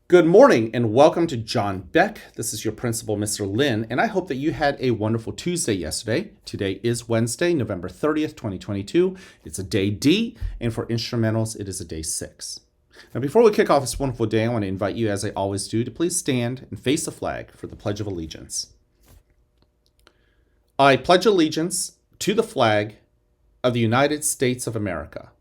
Good morning and welcome to John Beck. This is your principal, Mr. Lin, and I hope that you had a wonderful Tuesday yesterday. Today is Wednesday, November 30th, 2022. It's a day D, and for instrumentals, it is a day 6. Now, before we kick off this wonderful day, I want to invite you, as I always do, to please stand and face the flag for the Pledge of Allegiance. I pledge allegiance to the flag of the United States of America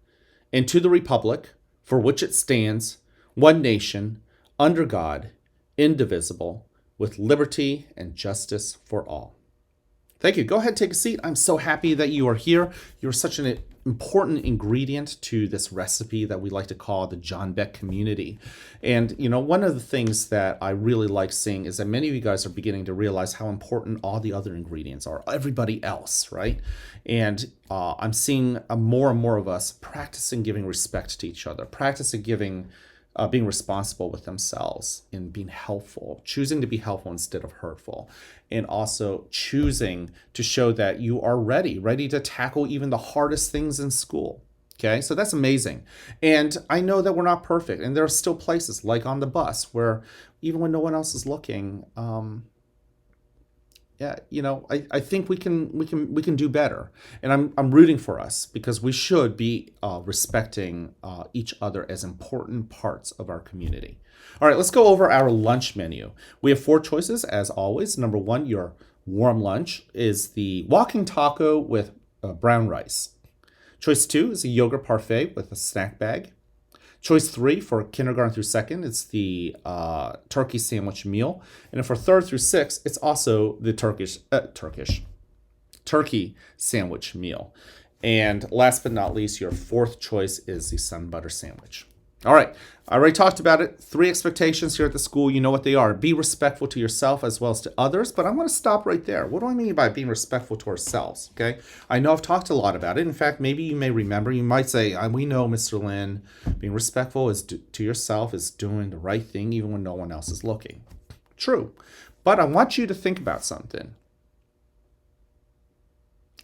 and to the republic for which it stands, one nation, under God, indivisible, with liberty and justice for all. Thank you. Go ahead and take a seat. I'm so happy that you are here. You're such an important ingredient to this recipe that we like to call the John Beck community. And, one of the things that I really like seeing is that many of you guys are beginning to realize how important all the other ingredients are, everybody else, right? And I'm seeing more and more of us practicing giving respect to each other, practicing being responsible with themselves and being helpful, choosing to be helpful instead of hurtful, and also choosing to show that you are ready to tackle even the hardest things in school. Okay, so that's amazing. And I know that we're not perfect, and there are still places like on the bus where even when no one else is looking, I think we can do better, and I'm rooting for us because we should be respecting each other as important parts of our community. All right, let's go over our lunch menu. We have 4 choices as always. Number 1, your warm lunch is the walking taco with brown rice. Choice 2 is a yogurt parfait with a snack bag. Choice 3 for kindergarten through 2nd, it's the turkey sandwich meal. And then for 3rd through 6th, it's also the turkey sandwich meal. And last but not least, your 4th choice is the sun butter sandwich. All right, I already talked about it. 3 expectations here at the school. You know what they are. Be respectful to yourself as well as to others, but I'm going to stop right there. What do I mean by being respectful to ourselves? Okay, I know I've talked a lot about it. In fact, maybe you may remember, you might say, we know, Mr. Lin, being respectful to yourself is doing the right thing even when no one else is looking. True, but I want you to think about something.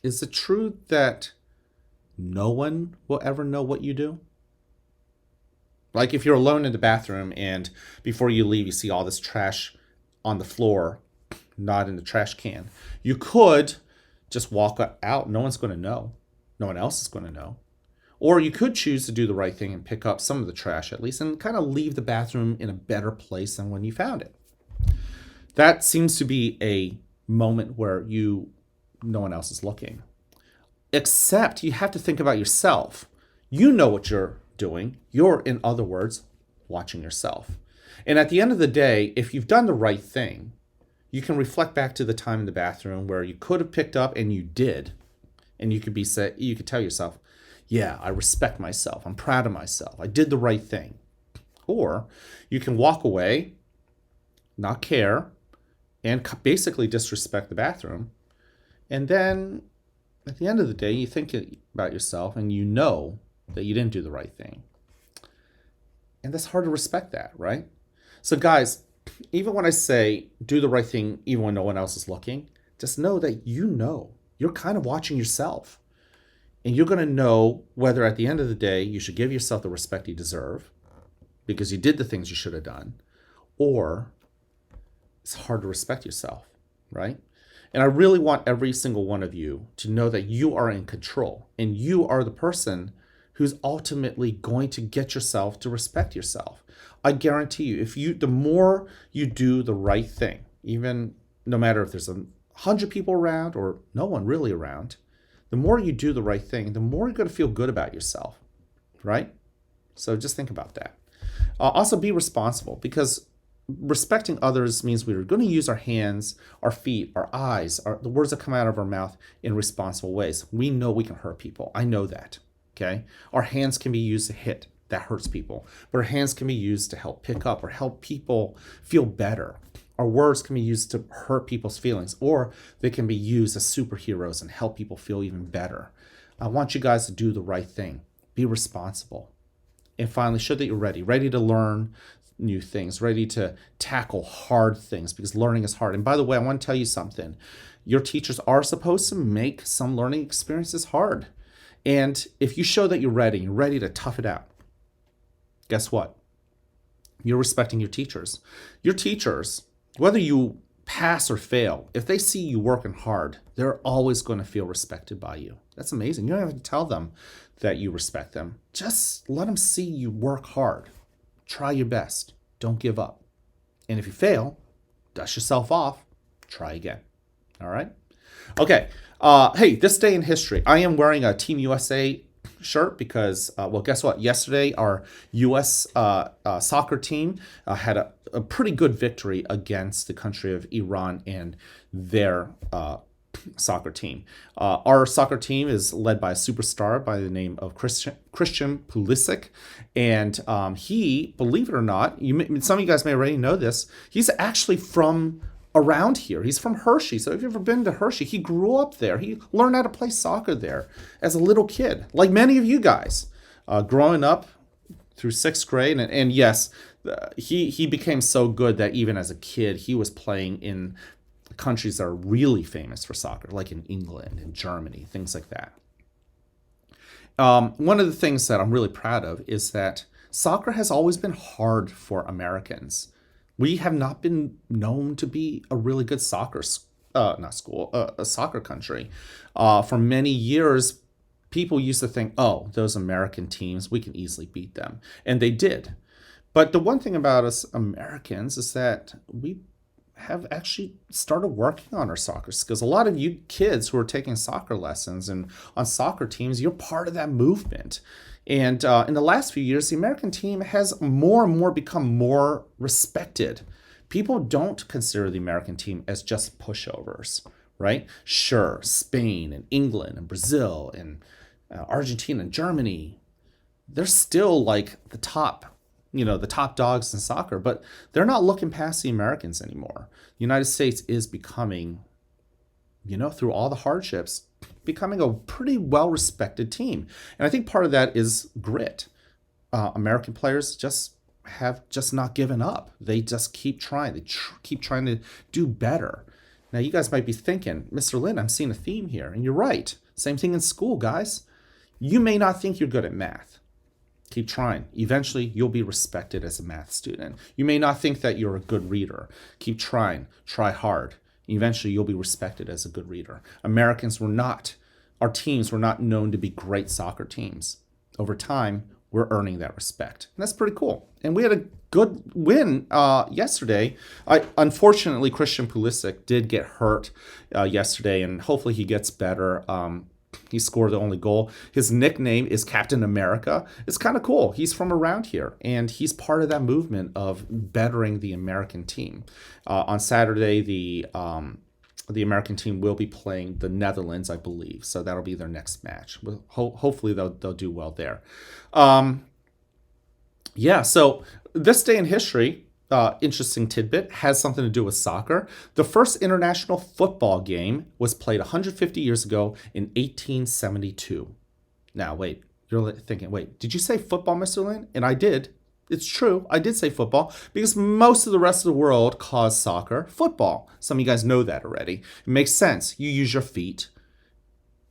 Is it true that no one will ever know what you do? Like if you're alone in the bathroom and before you leave, you see all this trash on the floor, not in the trash can. You could just walk out. No one's going to know. No one else is going to know. Or you could choose to do the right thing and pick up some of the trash at least and kind of leave the bathroom in a better place than when you found it. That seems to be a moment where no one else is looking. Except you have to think about yourself. You know what you're doing. You're, in other words, watching yourself. And at the end of the day, if you've done the right thing, you can reflect back to the time in the bathroom where you could have picked up and you did. And you could tell yourself, yeah, I respect myself. I'm proud of myself. I did the right thing. Or you can walk away, not care, and basically disrespect the bathroom. And then at the end of the day, you think about yourself and you know that you didn't do the right thing. And that's hard to respect that, right? So guys, even when I say do the right thing even when no one else is looking, just know that you're kind of watching yourself. And you're going to know whether at the end of the day you should give yourself the respect you deserve because you did the things you should have done, or it's hard to respect yourself, right? And I really want every single one of you to know that you are in control and you are the person who's ultimately going to get yourself to respect yourself. I guarantee you, the more you do the right thing, even no matter if there's 100 people around or no one really around, the more you do the right thing, the more you're going to feel good about yourself, right? So just think about that. Also be responsible, because respecting others means we're going to use our hands, our feet, our eyes, the words that come out of our mouth in responsible ways. We know we can hurt people. I know that. Okay, our hands can be used to hit. That hurts people. But our hands can be used to help pick up or help people feel better. Our words can be used to hurt people's feelings, or they can be used as superheroes and help people feel even better. I want you guys to do the right thing. Be responsible. And finally, show that you're ready to learn new things, ready to tackle hard things, because learning is hard. And by the way, I want to tell you something. Your teachers are supposed to make some learning experiences hard. And if you show that you're ready to tough it out, guess what? You're respecting your teachers. Your teachers, whether you pass or fail, if they see you working hard, they're always going to feel respected by you. That's amazing. You don't have to tell them that you respect them. Just let them see you work hard. Try your best. Don't give up. And if you fail, dust yourself off. Try again. All right? Okay. Hey, this day in history, I am wearing a Team USA shirt because, well, guess what? Yesterday, our U.S. Soccer team had a pretty good victory against the country of Iran and their soccer team. Our soccer team is led by a superstar by the name of Christian Pulisic, and he, believe it or not, some of you guys may already know this, he's actually from around here. He's from Hershey. So if you've ever been to Hershey, he grew up there. He learned how to play soccer there as a little kid, like many of you guys, growing up through sixth grade. And yes, he became so good that even as a kid, he was playing in countries that are really famous for soccer, like in England and Germany, things like that. One of the things that I'm really proud of is that soccer has always been hard for Americans. We have not been known to be a really good soccer country. For many years, people used to think, oh, those American teams, we can easily beat them. And they did. But the one thing about us Americans is that we have actually started working on our soccer skills. A lot of you kids who are taking soccer lessons and on soccer teams, you're part of that movement. And in the last few years, the American team has more and more become more respected. People don't consider the American team as just pushovers, right? Sure, Spain and England and Brazil and Argentina and Germany, they're still like the top dogs in soccer, but they're not looking past the Americans anymore. The United States is becoming, through all the hardships, becoming a pretty well-respected team. And I think part of that is grit. American players have not given up. They just keep trying. They keep trying to do better. Now, you guys might be thinking, Mr. Lin, I'm seeing a theme here. And you're right. Same thing in school, guys. You may not think you're good at math. Keep trying. Eventually, you'll be respected as a math student. You may not think that you're a good reader. Keep trying. Try hard. Eventually, you'll be respected as a good reader. Our teams were not known to be great soccer teams. Over time, we're earning that respect. And that's pretty cool. And we had a good win yesterday. Unfortunately, Christian Pulisic did get hurt yesterday, and hopefully he gets better. He scored the only goal. His nickname is Captain America. It's kind of cool. He's from around here, and he's part of that movement of bettering the American team. On Saturday, the American team will be playing the Netherlands, I believe. So that'll be their next match. Hopefully they'll do well there. So this day in history, interesting tidbit, has something to do with soccer. The first international football game was played 150 years ago in 1872. Now, wait, you're thinking, did you say football, Mr. Lin? And I did. It's true. I did say football because most of the rest of the world calls soccer football. Some of you guys know that already. It makes sense. You use your feet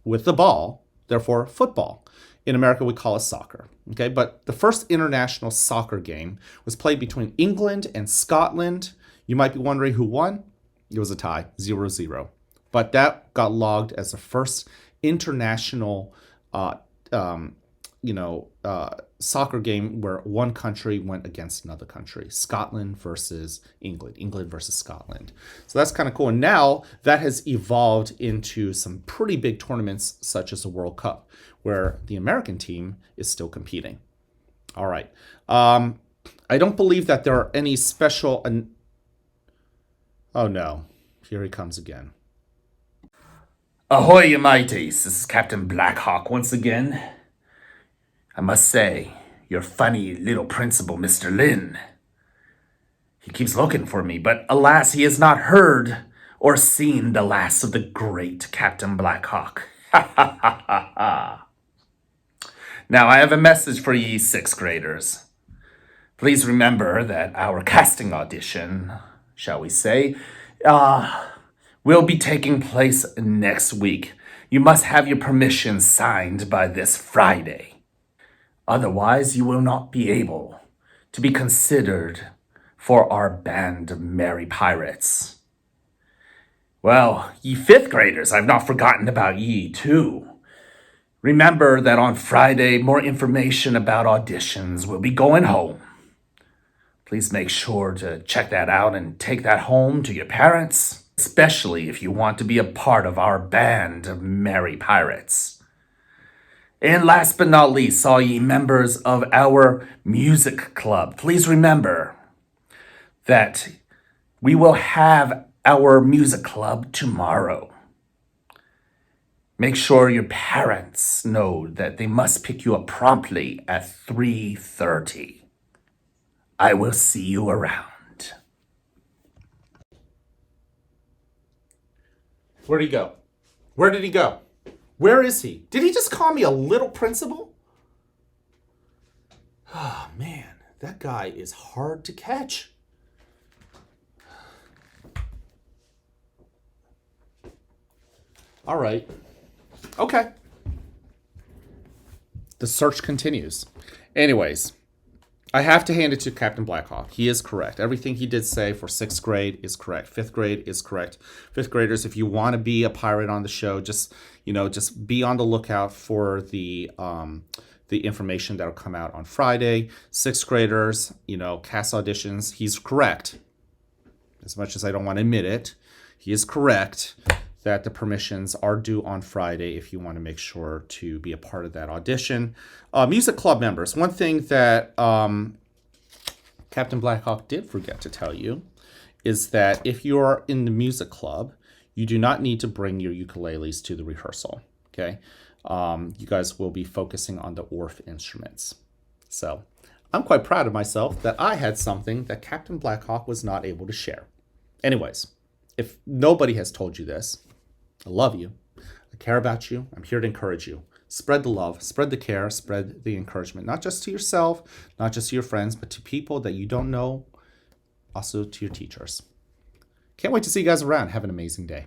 with the ball, therefore football. In America, we call it soccer. Okay, but the first international soccer game was played between England and Scotland. You might be wondering who won. It was a tie, 0-0. But that got logged as the first international soccer game where one country went against another country. Scotland versus England, England versus Scotland. So that's kind of cool. And now that has evolved into some pretty big tournaments such as the World Cup, where the American team is still competing. All right. I don't believe that there are any special... Oh no, here he comes again. Ahoy, you mateys! This is Captain Blackhawk once again. I must say, your funny little principal, Mr. Lin. He keeps looking for me, but alas, he has not heard or seen the last of the great Captain Blackhawk. Ha ha ha ha ha. Now, I have a message for ye sixth graders. Please remember that our casting audition, shall we say, will be taking place next week. You must have your permission signed by this Friday. Otherwise, you will not be able to be considered for our band of merry pirates. Well, ye fifth graders, I've not forgotten about ye, too. Remember that on Friday, more information about auditions will be going home. Please make sure to check that out and take that home to your parents, especially if you want to be a part of our band of merry pirates. And last but not least, all ye members of our music club, please remember that we will have our music club tomorrow. Make sure your parents know that they must pick you up promptly at 3:30. I will see you around. Where'd he go? Where did he go? Where is he? Did he just call me a little principal? Oh, man, that guy is hard to catch. All right. Okay. The search continues. Anyways, I have to hand it to Captain Blackhawk. He is correct. Everything he did say for 6th grade is correct. 5th grade is correct. 5th graders, if you want to be a pirate on the show, just be on the lookout for the information that'll come out on Friday. 6th graders, cast auditions. He's correct. As much as I don't want to admit it, he is correct that the permissions are due on Friday if you want to make sure to be a part of that audition. Music club members, one thing that Captain Blackhawk did forget to tell you is that if you are in the music club, you do not need to bring your ukuleles to the rehearsal, okay? You guys will be focusing on the Orff instruments. So I'm quite proud of myself that I had something that Captain Blackhawk was not able to share. Anyways, if nobody has told you this, I love you. I care about you. I'm here to encourage you. Spread the love, spread the care, spread the encouragement, not just to yourself, not just to your friends, but to people that you don't know, also to your teachers. Can't wait to see you guys around. Have an amazing day.